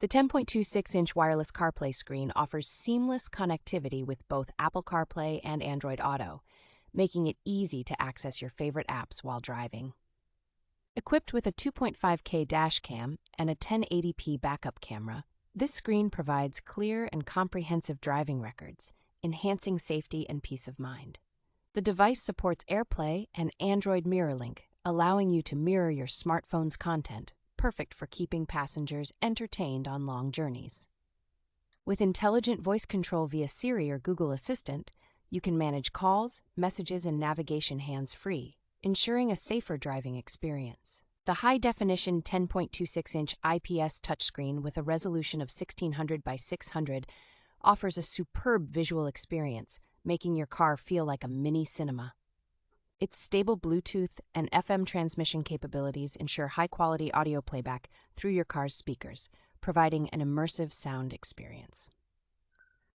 The 10.26-inch wireless CarPlay screen offers seamless connectivity with both Apple CarPlay and Android Auto, making it easy to access your favorite apps while driving. Equipped with a 2.5K dash cam and a 1080p backup camera, this screen provides clear and comprehensive driving records, enhancing safety and peace of mind. The device supports AirPlay and Android Mirror Link, allowing you to mirror your smartphone's content, perfect for keeping passengers entertained on long journeys. With intelligent voice control via Siri or Google Assistant, you can manage calls, messages, and navigation hands-free, ensuring a safer driving experience. The high-definition 10.26-inch IPS touchscreen with a resolution of 1600 by 600 offers a superb visual experience, making your car feel like a mini cinema. Its stable Bluetooth and FM transmission capabilities ensure high-quality audio playback through your car's speakers, providing an immersive sound experience.